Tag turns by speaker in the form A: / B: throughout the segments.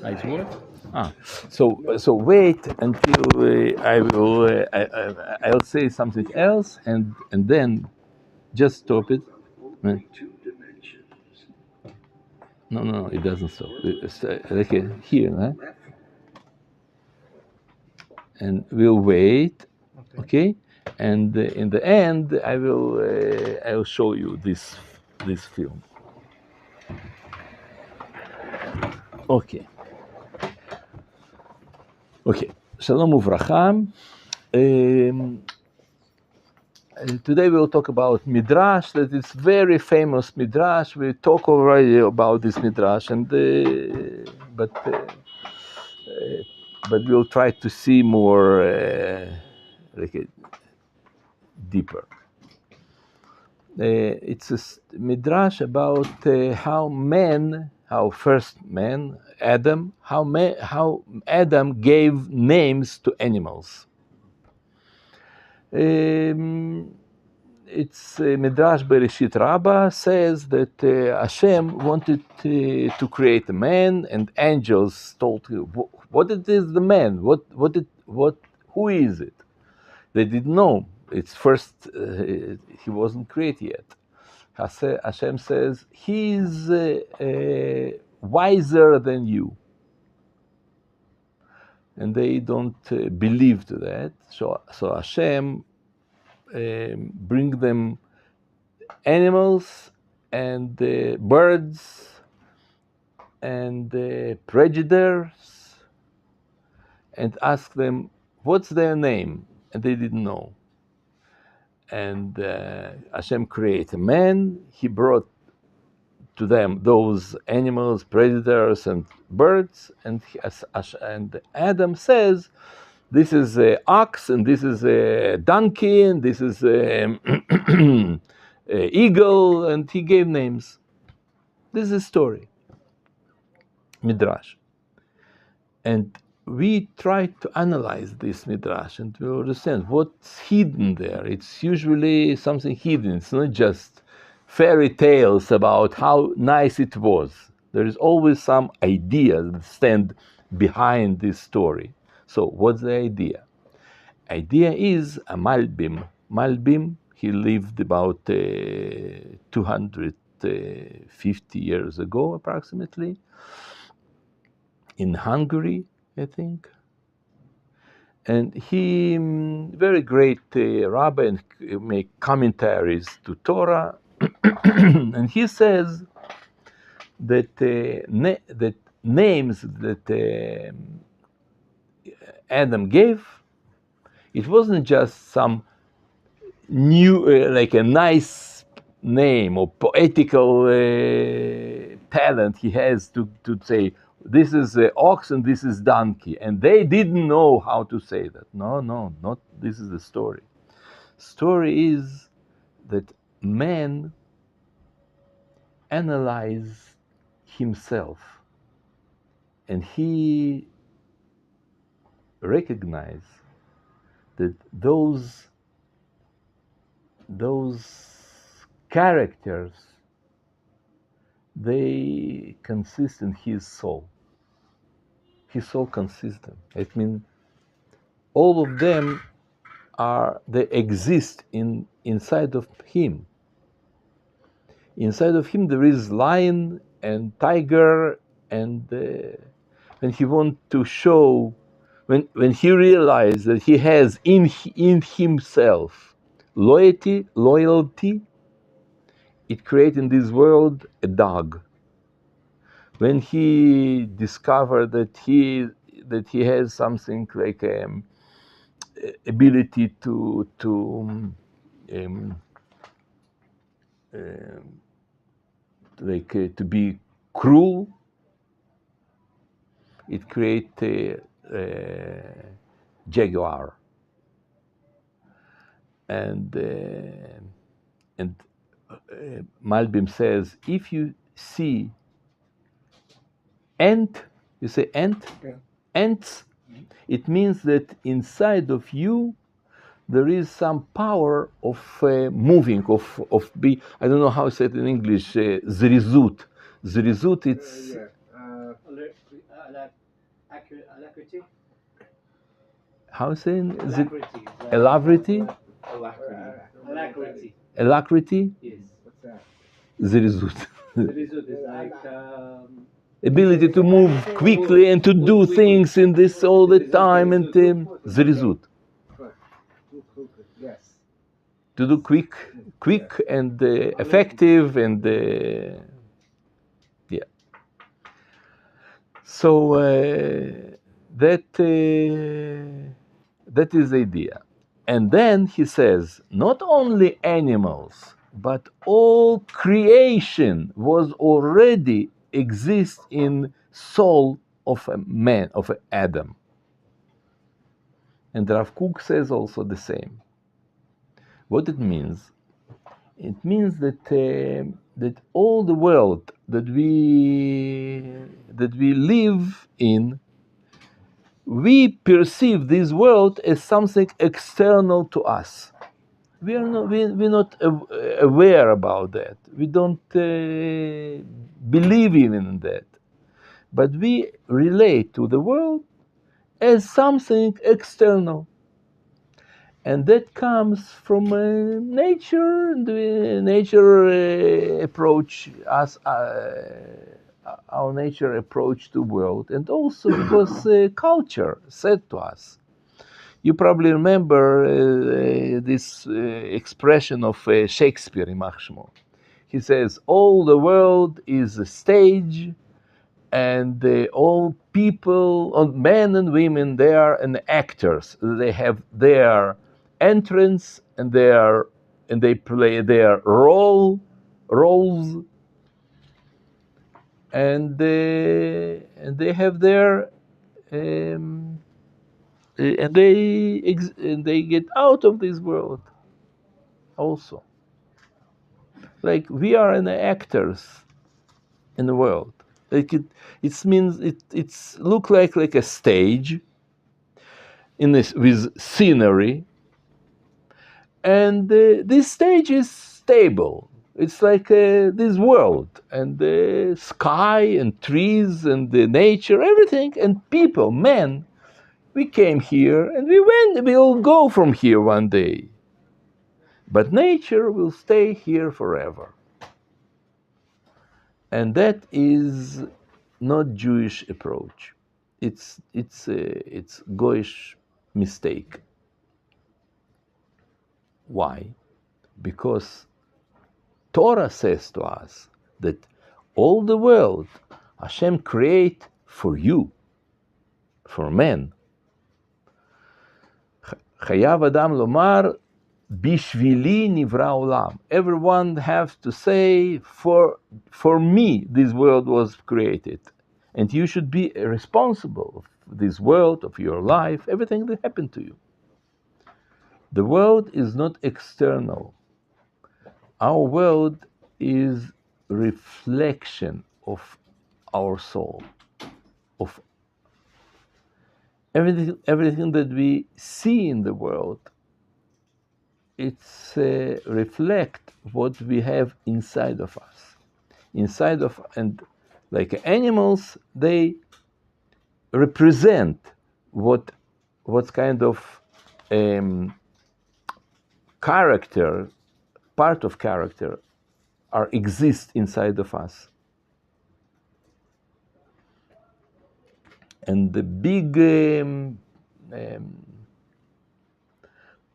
A: Nice word. So wait until I'll say something else and then just stop it. No, it doesn't stop. It's like here, huh? And we'll wait, okay? And in the end, I will show you this film. Okay. Okay. Shalom uvracha. Today we'll talk about midrash. That is very famous midrash. We talk already about this midrash, and but we'll try to see more like deeper. It's a midrash about how first man, Adam, how Adam gave names to animals. It's Midrash Bereshit Rabbah says that Hashem wanted to create a man, and angels told him, "What it is the man? Who is it?" They didn't know. It's first he wasn't created yet. Hashem says he's wiser than you, and they don't believe to that. So Hashem bring them animals and birds and predators and ask them what's their name, and they didn't know. And Hashem created a man. He brought to them those animals, predators, and birds. And Adam says, "This is an ox, and this is a donkey, and this is a eagle," and he gave names. This is a story, midrash, and we try to analyze this midrash and to understand what's hidden there. It's usually something hidden. It's not just fairy tales about how nice it was. There is always some idea that stand behind this story. So what's the idea? Idea is a Malbim. Malbim, he lived about 250 years ago approximately in Hungary, I think. And he, very great rabbi, and make commentaries to Torah. And he says that that names that Adam gave, it wasn't just some new, like a nice name or poetical talent he has to say, this is ox and this is donkey, and they didn't know how to say that. No, not this is the story. Story is that man analyzed himself, and he recognized that those characters, they consist in his soul. His soul consists them. It means all of them they exist inside of him. Inside of him there is lion and tiger, and when he wants to show, when he realized that he has in himself loyalty, it creates in this world a dog. When he discovered that he has something like ability to be cruel, it creates a jaguar. And Malbim says, if you see ant, you say ant? Yeah. Ants, it means that inside of you there is some power of moving, of be, I don't know how to say it in English, zrizut. Zrizut, it's...
B: alacrity.
A: How saying? Is it
B: Alacrity.
A: alacrity?
B: Alacrity.
A: Alacrity?
B: Yes.
C: What's that?
A: Zirizut.
B: Zirizut is like
A: Ability to move quickly and to do things in this all the time and zirizut.
C: Yes.
A: To do quick and effective and yeah. So that is the idea. And then he says, not only animals, but all creation was already exist in soul of a man, of Adam. And Rav Kook says also the same. What it means? It means that that all the world that we live in, we perceive this world as something external to us. We're not aware about that. We don't believe even in that. But we relate to the world as something external. And that comes from nature, and nature approach us, our nature approach to world, and also because culture said to us. You probably remember this expression of Shakespeare in Machshmo. He says, all the world is a stage, and all people, men and women, they are an actors. They have their entrance and they play their roles, and they have their and they get out of this world also. Like we are an actors in the world. Like it means it's look like a stage in this with scenery, and this stage is stable. It's like this world and the sky and trees and the nature, everything, and people, men. We came here and we'll go from here one day. But nature will stay here forever. And that is not Jewish approach. It's Goyish mistake. Why? Because Torah says to us that all the world Hashem create for you, for men. Chayav Adam lomar bishvili nivra olam. Everyone has to say, for me this world was created. And you should be responsible of this world, of your life, everything that happened to you. The world is not external. Our world is reflection of our soul, of everything that we see in the world. It's reflect what we have inside of us. And like animals, they represent what kind of character, part of character, exist inside of us. And the big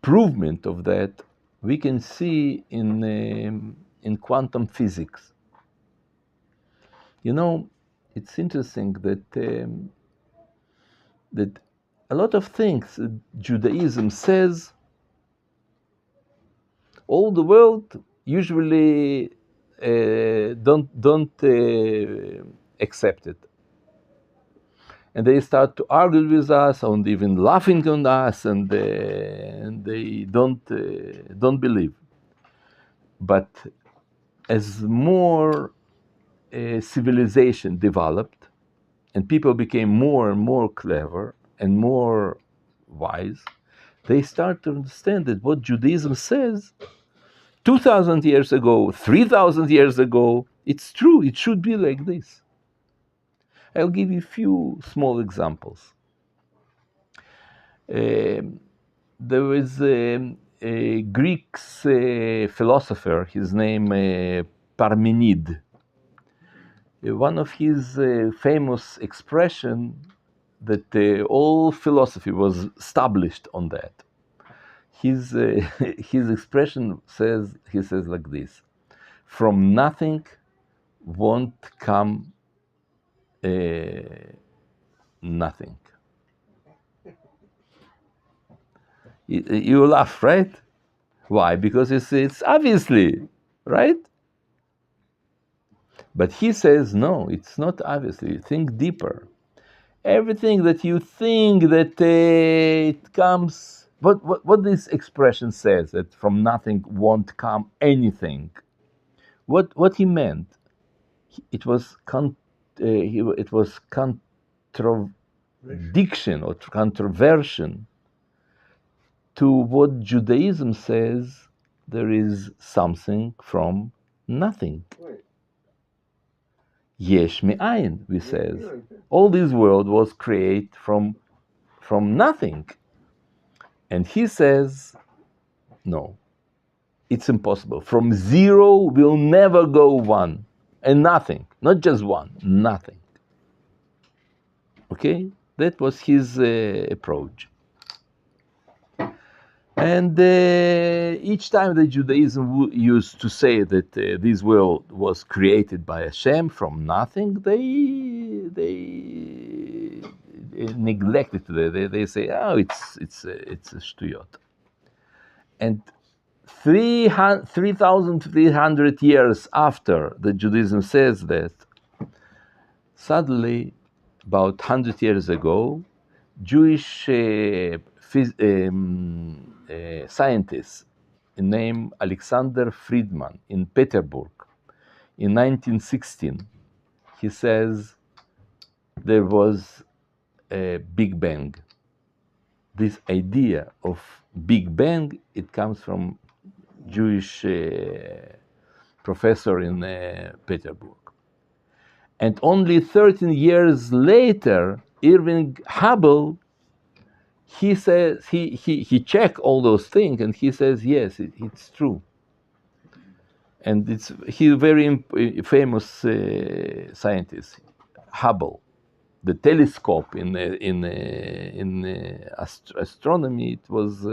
A: provement of that we can see in quantum physics. You know, it's interesting that that a lot of things Judaism says, all the world usually don't accept it, and they start to argue with us and even laughing on us, and they don't believe. But as more civilization developed and people became more and more clever and more wise, they start to understand that what Judaism says 2,000 years ago, 3,000 years ago, it's true, it should be like this. I'll give you a few small examples. There was a Greek philosopher, his name Parmenid. One of his famous expression that all philosophy was established on that. His his expression says, he says like this: from nothing won't come nothing. You laugh, right? Why? Because it's obviously, right? But he says, no, it's not obviously. Think deeper. Everything that you think that it comes, what this expression says, that from nothing won't come anything. What he meant, it was it was contradiction or controversion to what Judaism says. There is something from nothing. Yesh me'ayin, we says. All this world was created from nothing. And he says, no, it's impossible. From zero will never go one. And nothing, not just one, nothing. Okay? That was his approach. And each time that Judaism used to say that this world was created by Hashem from nothing, they neglect it. They say, oh, it's a shtuyot. And 3,300 years after the Judaism says that, suddenly, about 100 years ago, Jewish scientist named Alexander Friedman in Petersburg in 1916, he says there was a Big Bang. This idea of Big Bang, it comes from Jewish professor in Petersburg. And only 13 years later, Irving Hubble, he says, he checked all those things and he says, yes, it's true. And he's a very famous scientist, Hubble. The telescope in astronomy, it was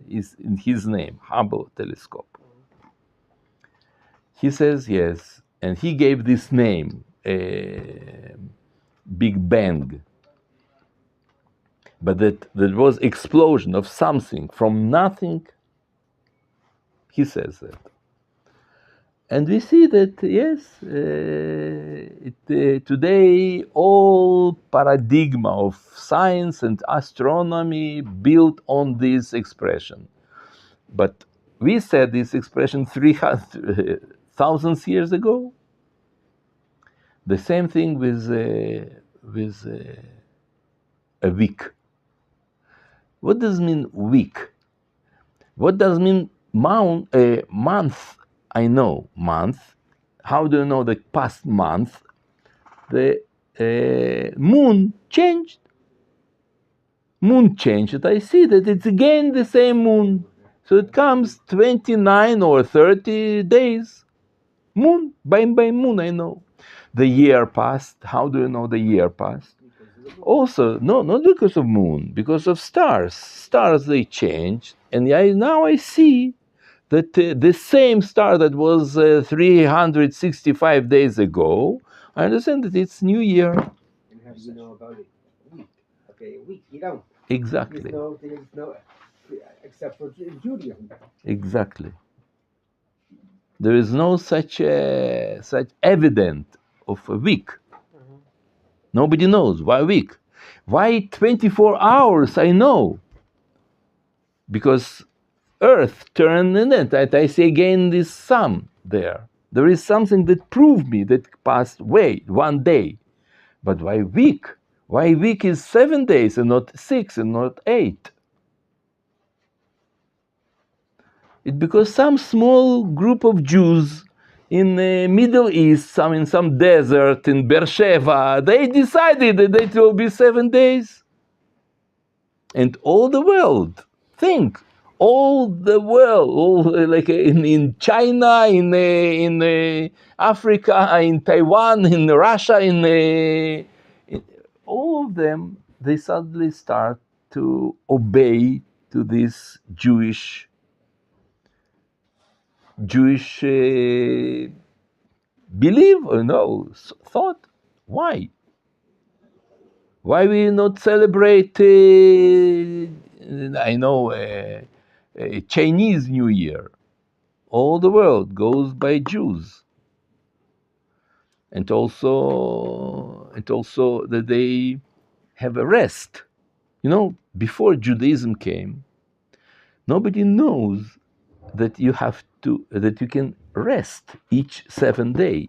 A: is in his name, Hubble telescope. He says yes, and he gave this name, Big Bang. But that there was explosion of something from nothing. He says that. And we see that, yes, today all paradigm of science and astronomy built on this expression. But we said this expression 3,000 years ago. The same thing with a week. What does mean week? What does mean month? I know month. How do you know the past month? The moon changed. Moon changed. I see that it's again the same moon. So it comes 29 or 30 days. Moon, by moon, I know. The year passed. How do you know the year passed? Also, no, not because of moon, because of stars. Stars, they change. And now I see that the same star that was 365 days ago, I understand that it's New Year.
B: And how do you know about it? A week. Okay, a week. You don't.
A: Exactly.
B: There's no except for Judaism.
A: Exactly. There is no such evidence of a week. Mm-hmm. Nobody knows. Why a week? Why 24 hours? I know. Because Earth turned, and then I see again this sum there. There is something that proved me that passed away 1 day. But why week? Why week is 7 days and not 6 and not 8? It's because some small group of Jews in the Middle East, in some desert in Beersheba, they decided that it will be 7 days. And all the world, think, all the world, like in China, in Africa, in Taiwan, in Russia, in all of them, they suddenly start to obey to this Jewish belief or no thought. Why? Why we not celebrate? I know Chinese New Year. All the world goes by Jews, and also that they have a rest. You know, before Judaism came, nobody knows that you can rest each 7 day.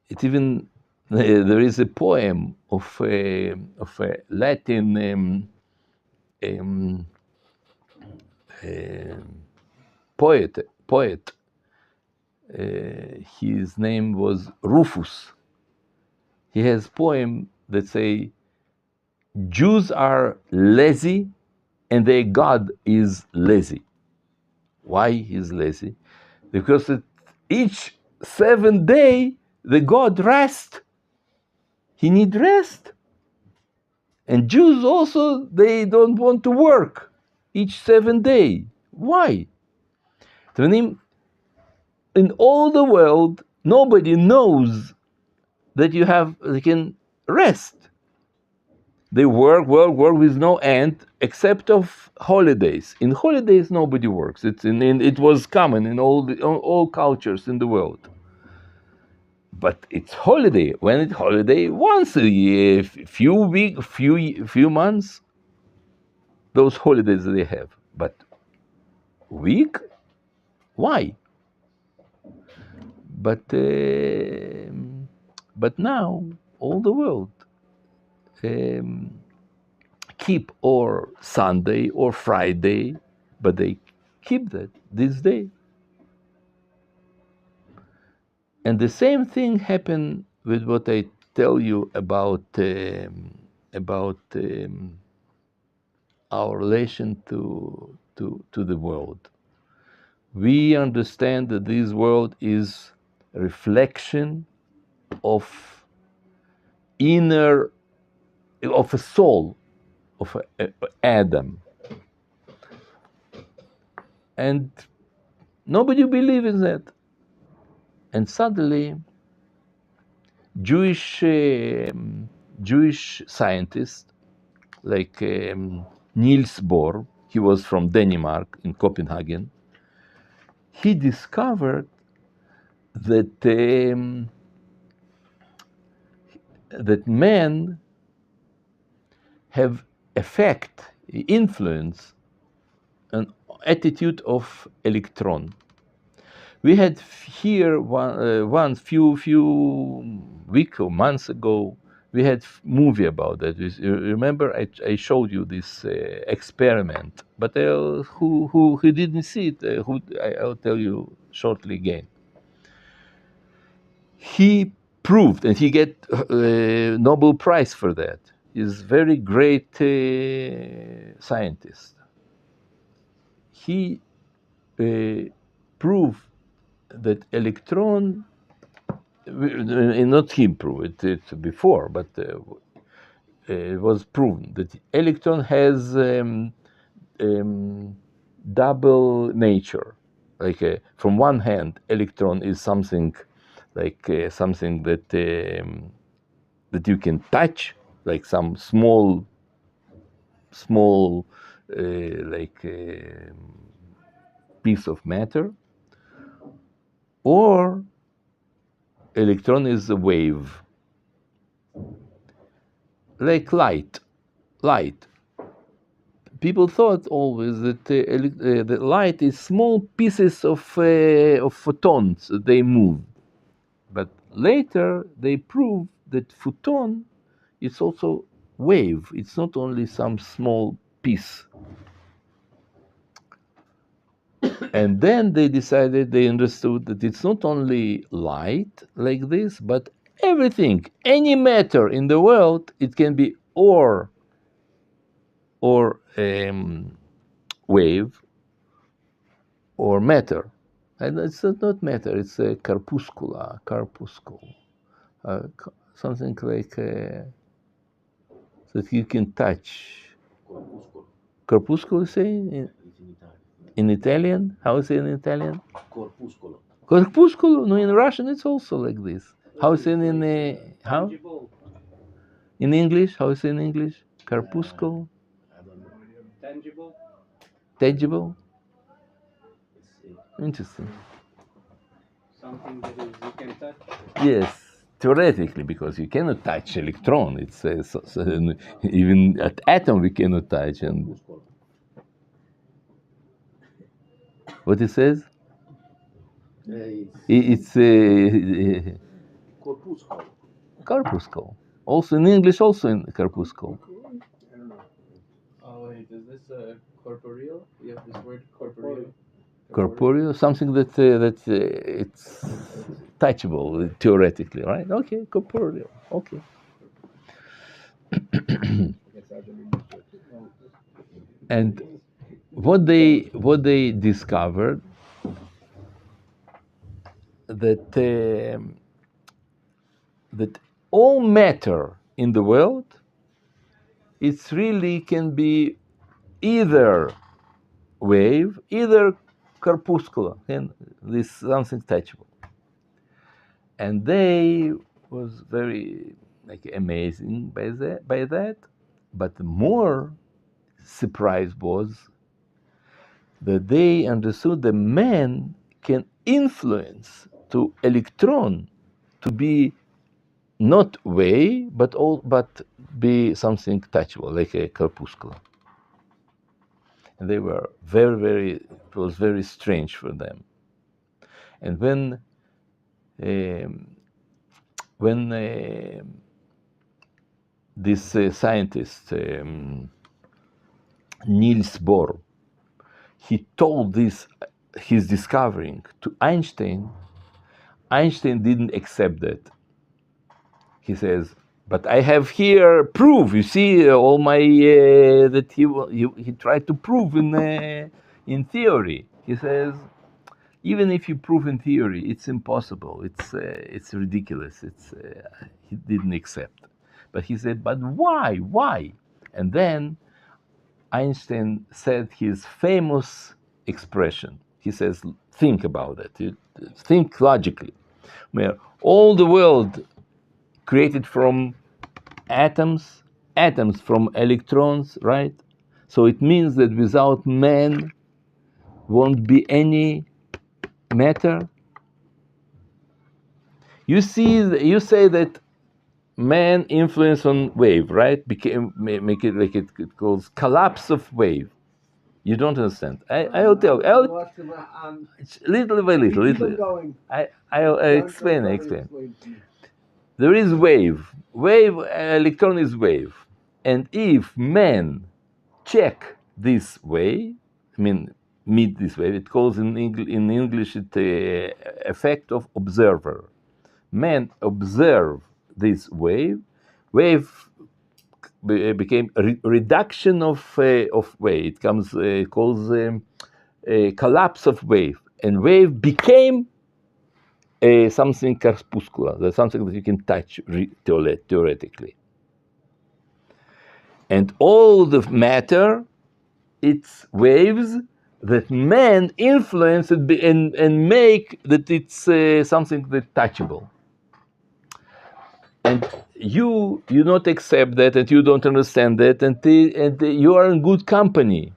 A: It even there is a poem of a Latin um, poet. His name was Rufus. He has poem that say Jews are lazy and their God is lazy. Why he's lazy? Because each 7 day the God rest. He need rest. And Jews also, they don't want to work each 7 day. Why? In all the world, nobody knows that they can rest. They work with no end, except of holidays. In holidays, nobody works. It was common in all cultures in the world. But it's holiday. When it's holiday, once a year, few months, those holidays they have. But week, why? But now all the world um, keep or Sunday or Friday, but they keep this day. And the same thing happened with what I tell you about our relation to the world. We understand that this world is a reflection of a soul of Adam, and nobody believes in that. And suddenly, Jewish scientists like Niels Bohr, he was from Denmark in Copenhagen. He discovered that men have influence, an attitude of electron. We had here once few weeks or months ago. We had movie about that. Remember, I showed you this experiment, but who didn't see it? I'll tell you shortly again. He proved, and he get Nobel Prize for that. He's very great scientist. He proved that electron, not him proved it before, but it was proven that electron has double nature. Like from one hand, electron is something like something that you can touch, like some small piece of matter, or electron is a wave, like light. People thought always that the light is small pieces of photons. They move, but later they proved that photon is also wave. It's not only some small piece. And then they understood that it's not only light like this, but everything, any matter in the world, it can be or wave or matter. And it's not matter, it's a corpuscle, something like that you can touch. Corpuscle, you say in Italian? How is it in Italian?
C: Corpuscolo.
A: Corpusculo. No, in Russian it's also like this. How is it in how?
B: Tangible.
A: In English? How is it in English? Corpuscle.
C: I don't know.
B: Tangible.
A: Tangible.
C: It's
A: Interesting.
B: Something that is you can touch.
A: Yes, theoretically, because you cannot touch electron. It's even at atom we cannot touch. And
C: corpuscolo.
A: what it says?
C: It's
A: It's
C: corpuscolo.
A: corpuscle. Also in English, also in corpuscle.
B: I don't know.
D: Oh wait, is this corporeal? You have this word corporeal.
A: Corporeal, something that it's touchable theoretically, right? Okay, corporeal. Okay.
B: I guess I didn't use it. No.
A: And what they discovered that all matter in the world, it's really can be either wave, either corpuscular, and this something touchable. And they was very amazing by that. But the more surprise was that they understood the man can influence to electron to be not wave, but be something touchable, like a corpuscle. And they were it was very strange for them. And when this scientist, Niels Bohr, he told his discovering to Einstein, Einstein didn't accept that. He says, but I have here proof. You see, all my that he tried to prove in theory. He says, even if you prove in theory, it's impossible. It's ridiculous. He didn't accept. But he said, but why? Why? And then Einstein said his famous expression. He says, think about it. Think logically. Where all the world created from atoms from electrons, right? So it means that without man won't be any matter. You say that man influence on wave, right? Make it like it calls collapse of wave. You don't understand. I'll tell. Little by little. I'll explain. There is wave. Electron is wave. And if man check this way, meet this wave, it calls in English it effect of observer. Man observe this wave became a reduction of wave. It comes calls a collapse of wave, and wave became something corpuscular. That's something that you can touch theoretically. And all the matter, it's waves that man influence and make that it's something that touchable. And you not accept that, and you don't understand that, and you are in good company.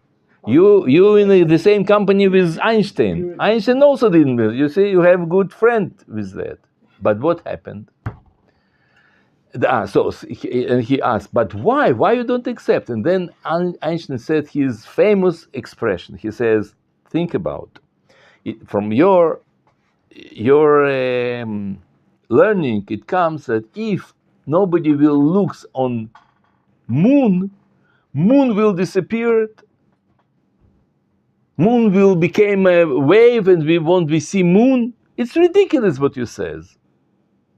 A: You in the same company with Einstein. Einstein also didn't. You see, you have a good friend with that. But what happened? And he asked, but why? Why you don't accept? And then Einstein said his famous expression. He says, think about it. From your learning, it comes that if nobody will look on moon will disappear. moon will become a wave and we won't be see moon. It's ridiculous what you says.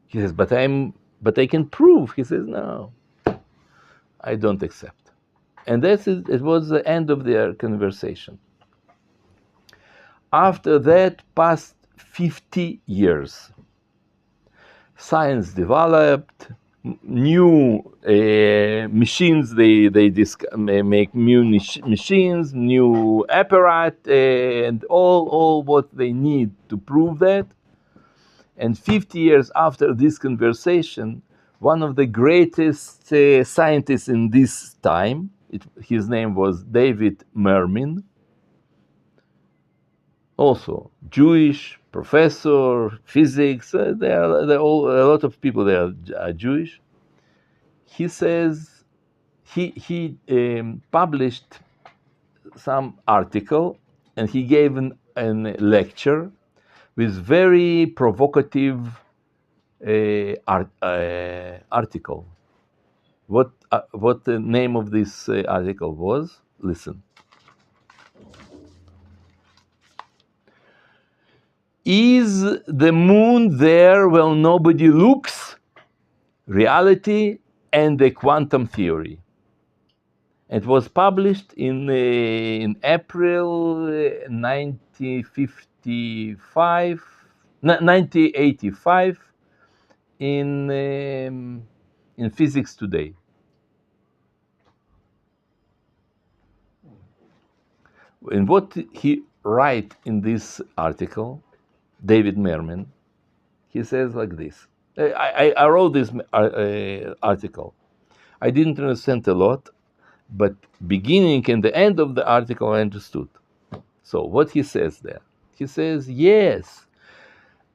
A: He says, but I can prove. He says, no, I don't accept. And it was the end of their conversation. After that passed 50 years. Science developed, new machines, they make new machines, new apparatus, and all what they need to prove that. And 50 years after this conversation, one of the greatest scientists in this time, his name was David Mermin, also Jewish professor, physics. There are a lot of people there are Jewish. He says he published some article and he gave an lecture with very provocative article. What the name of this article was? Listen. Is the moon there when nobody looks? Reality and the quantum theory. It was published in April 1985 in Physics Today. And what he write in this article, David Mermin, he says like this. I wrote this article. I didn't understand a lot, but beginning and the end of the article I understood. So what he says there? He says, yes,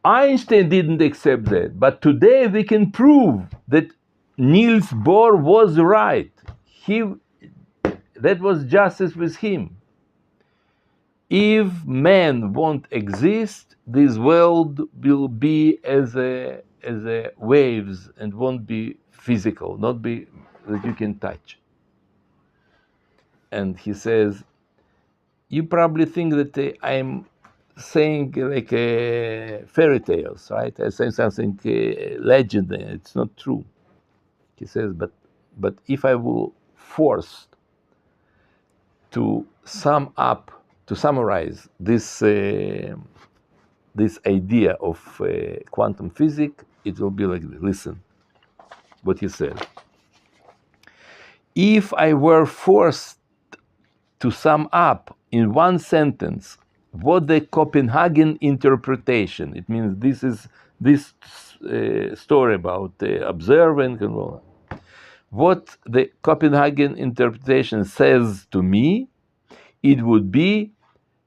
A: Einstein didn't accept that, but today we can prove that Niels Bohr was right. That was justice with him. If man won't exist, this world will be as a waves and won't be physical, not be that you can touch. And he says, you probably think that I'm saying like fairy tales, right? I'm saying something legend. It's not true. He says, but if I will force to summarize this idea of quantum physics, it will be like this. Listen, what he said. If I were forced to sum up in one sentence what the Copenhagen interpretation, it means this story about observing and all that, what the Copenhagen interpretation says to me, it would be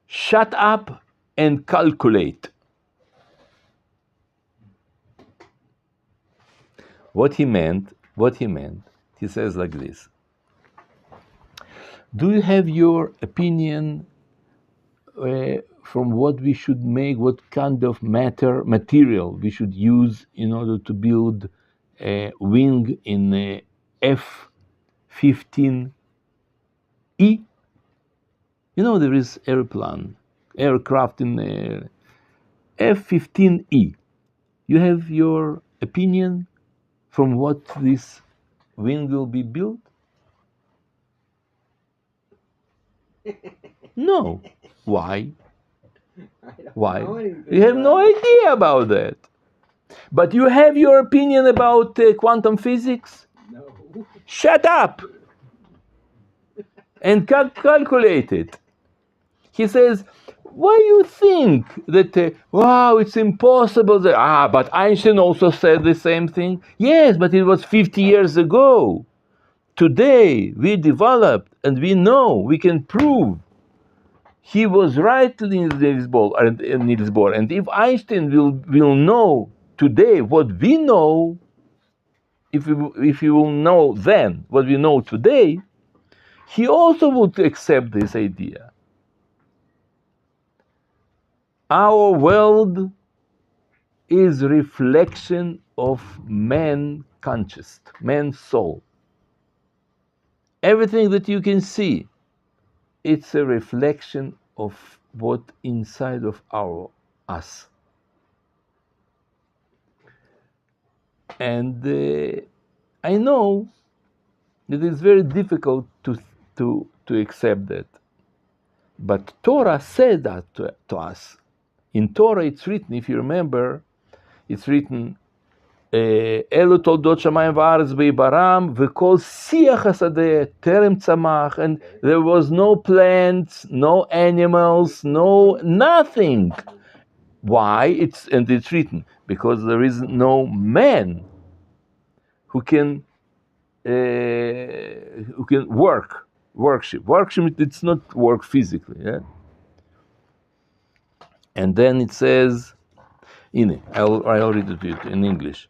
A: shut up and calculate. What he meant, he says like this. Do you have your opinion from what we should make, what kind of material we should use in order to build a wing in a F-15E? You know, there is aircraft in F-15E. You have your opinion from what this wing will be built? No. Why? Why? You have no idea about that. But you have your opinion about quantum physics?
B: No.
A: Shut up and calculate it. He says, why you think that, wow, it's impossible that, but Einstein also said the same thing? Yes, but it was 50 years ago. Today, we developed and we know, we can prove he was right, Niels Bohr. And if Einstein will know today what we know, if we will know then what we know today, he also would accept this idea. Our world is reflection of man conscious, man's soul. Everything that you can see, it's a reflection of what inside of us. And I know that it's very difficult to accept that. But Torah said that to us. In Torah it's written, if you remember, it's written, אלו תולדות שמיים וארץ בעיברם, וכל שיח השדה טרם צמח, and there was no plants, no animals, no nothing. Why? It's written, because there is no man who can worship. Worship, it's not work physically, yeah? And then it says, I'll read it to you in English.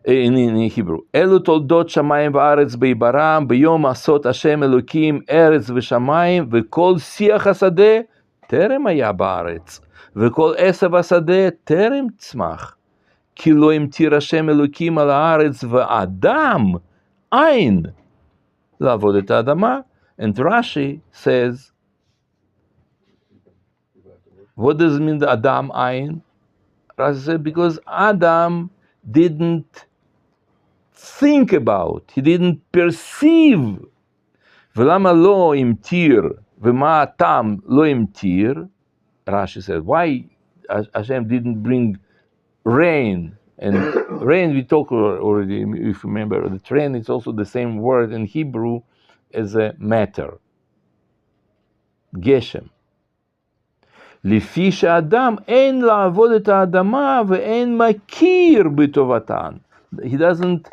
A: In Hebrew. אלו תולדות שמיים וארץ בעיברם, ביום עשות השם אלוקים ארץ ושמיים, וכל שיח השדה טרם היה בארץ, וכל עשב השדה טרם צמח. כי לא המטיר השם אלוקים על הארץ, ואדם אין לעבוד את האדמה. And Rashi says, what does it mean, the Adam ein? Rashi said, because Adam didn't think about, he didn't perceive. ולמה לא המטיר, ומה הטעם לא המטיר? Rashi said, why Hashem didn't bring rain? And rain, we talked already, if you remember, that rain is also the same word in Hebrew as a matter. גשם. לפי שאדם אין לעבוד את האדמה ואין מכיר בטובתן. He doesn't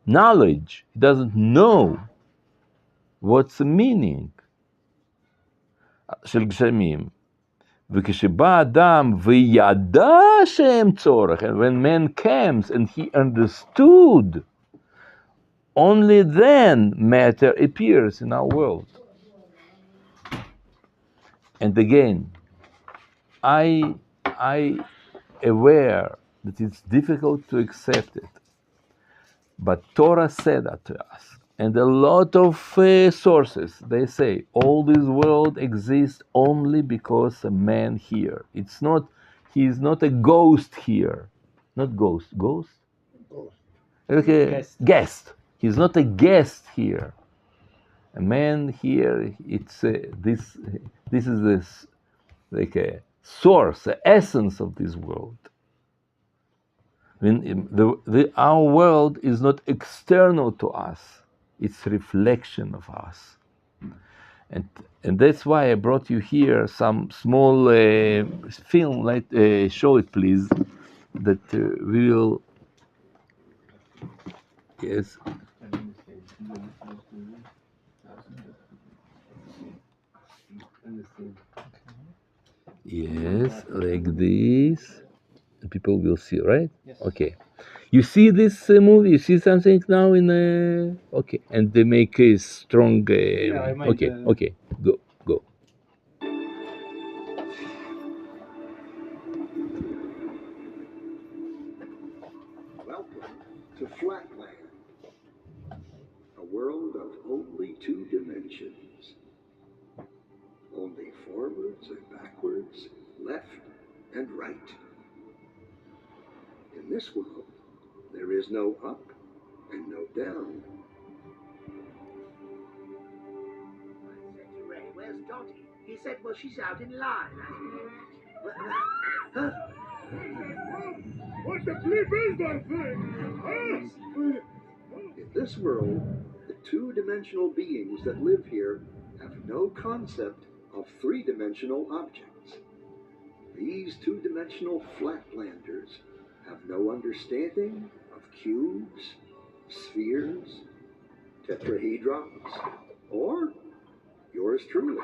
A: knowledge, he doesn't know what's the meaning של גשמים. וכשבא אדם וידע שהם צורך, and when man comes and he understood, only then matter appears in our world. And again, I aware that it's difficult to accept it, but Torah said that to us. And a lot of sources, they say, all this world exists only because a man here. It's not, he's not a ghost here. Not ghost, ghost?
B: Ghost.
A: Like a guest. He's not a guest here. A man here, it's this is this, like a source, the essence of this world. When our world is not external to us, it's reflection of us. And that's why I brought you here some small film, like, show it please, that we will, yes. Yes, like this. And people will see, right?
D: Yes.
A: Okay. You see this movie? You see something now in okay, and they make a strong.
D: I might,
A: okay, okay, go.
E: Welcome to Flatland, a world of only two dimensions. Only forwards and backwards, left and right. In this world, there is no up and no down.
F: I said to Ray, where's Dottie? He said, well, she's out in line.
B: What the flip is that thing?
E: In this world, the two-dimensional beings that live here have no concept of three-dimensional objects. These two-dimensional flatlanders have no understanding of cubes, spheres, tetrahedrons, or yours truly.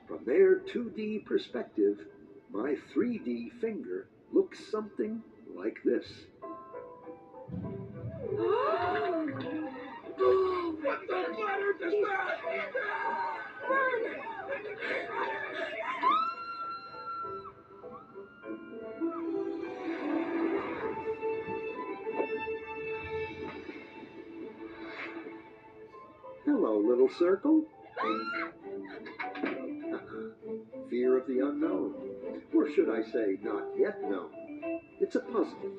E: From their 2D perspective, my 3D finger looks something like this.
F: What the matter does that?
E: Hello, little circle. Fear of the unknown. Or should I say, not yet known. It's a puzzle.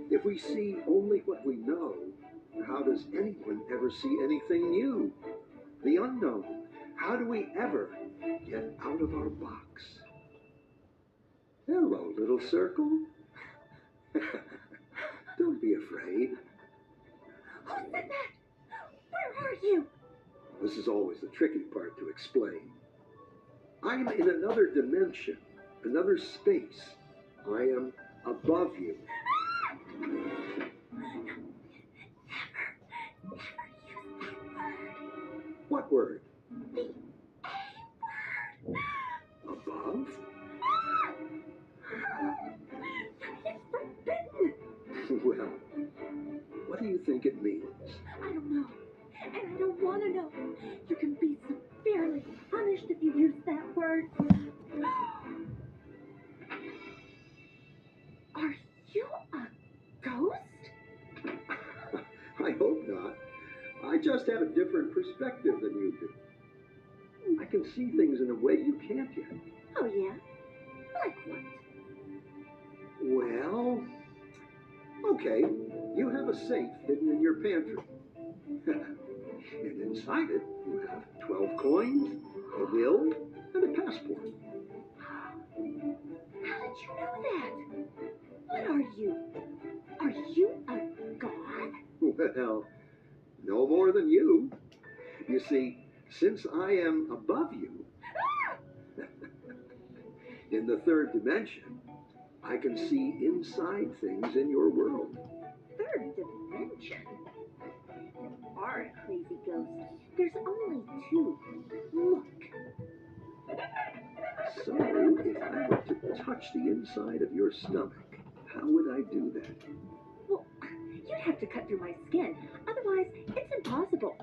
E: If we see only what we know, how does anyone ever see anything new? The unknown. How do we ever get out of our box? Hello, little circle. Don't be afraid.
F: Who said that? Where are you?
E: This is always the tricky part to explain. I'm in another dimension, another space. I am above you. What word? Above? Well, what do you think it means?
F: I don't know. And I don't want to know. You can be severely punished if you use that word. Are you a ghost?
E: I hope not. I just have a different perspective than you do. I can see things in a way you can't yet.
F: Oh, yeah? Like what?
E: Well, okay, you have a safe hidden in your pantry. And inside it, you have 12 coins, a will, and a passport.
F: How did you know that? What are you? Are you a god?
E: Well, no more than you. You see, since I am above you, in the third dimension, I can see inside things in your world.
F: Third dimension? You are a crazy ghost. There's only two. Look.
E: So, if I were to touch the inside of your stomach, how would I do that?
F: Well, you'd have to cut through my skin. Otherwise, it's impossible.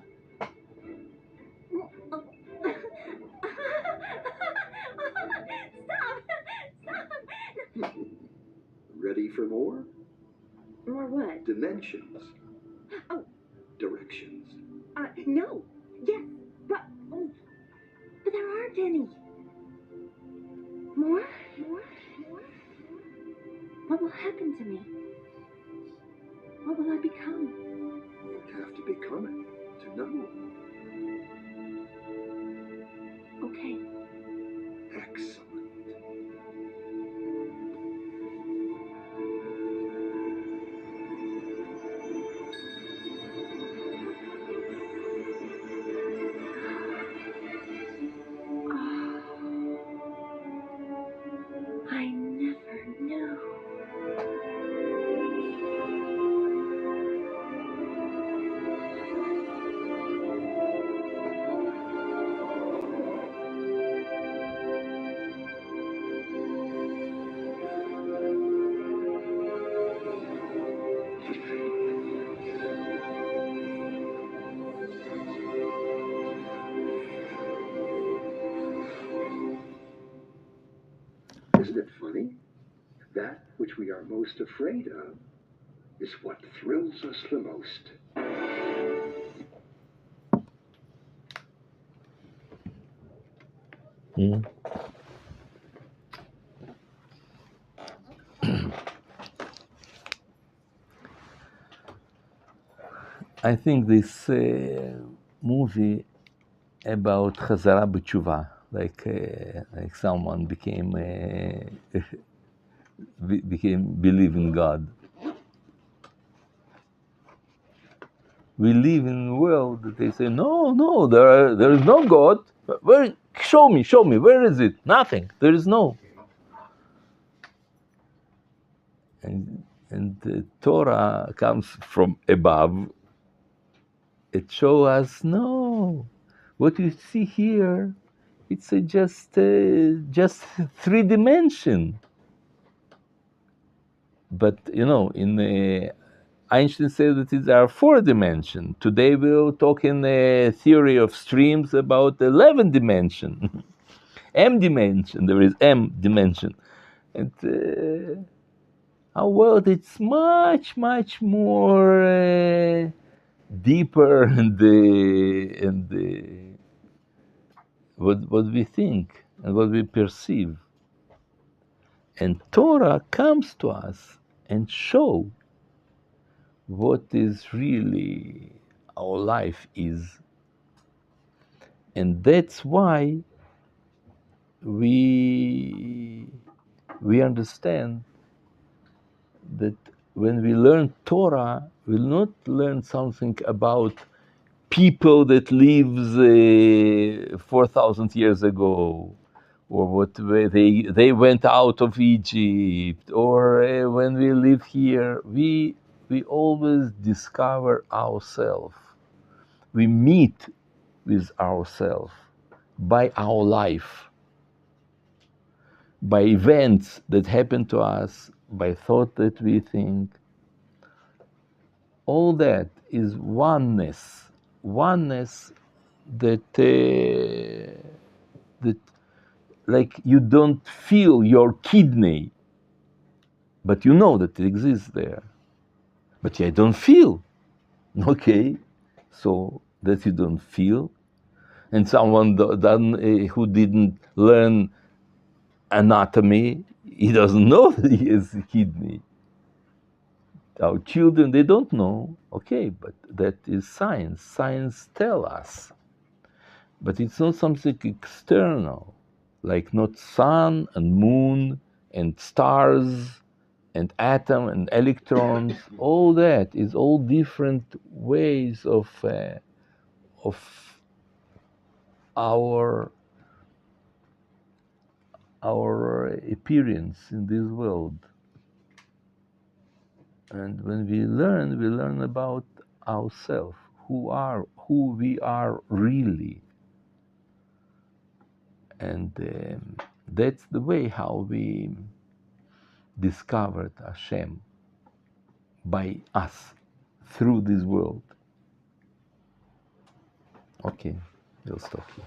F: Stop! Stop!
E: Ready for more?
F: More what?
E: Dimensions.
F: Oh.
E: Directions.
F: No. Yes, but there aren't any. More? More? More? What will happen to me? What will I become?
E: You have to become it to know.
F: Okay.
E: Excellent.
F: I never knew.
E: Isn't it funny? That which we are most afraid of is what thrills us the most.
A: I think this movie about Chazara b'tshuva, like someone became believe in God. We live in a world that they say, no, there is no God. Where? Show me, where is it? Nothing. There is no. And the Torah comes from above. It shows us, no, what you see here, it's just 3 dimension. But in Einstein said that there are 4 dimension. Today we'll talk in the theory of streams about 11 dimension, M dimension. There is M dimension, and our world it's much more deeper and what we think and what we perceive. And Torah comes to us and show what is really our life is. And that's why we understand that when we learn Torah, we'll not learn something about people that lives 4,000 years ago, or what way they went out of Egypt, or when we live here, we always discover ourselves. We meet with ourselves by our life, by events that happen to us, by thought that we think. All that is oneness that that like you don't feel your kidney, but you know that it exists there, but I don't feel. Okay, so that you don't feel, and someone who didn't learn anatomy, he doesn't know that he has a kidney. Our children, they don't know. Okay, but that is science. Science tell us, but it's not something external, like not sun and moon and stars and atom and electrons. All that is all different ways of our appearance in this world. And when we learn about ourselves, who we are really. And that's the way how we discovered Hashem, by us, through this world. Okay, we'll stop here.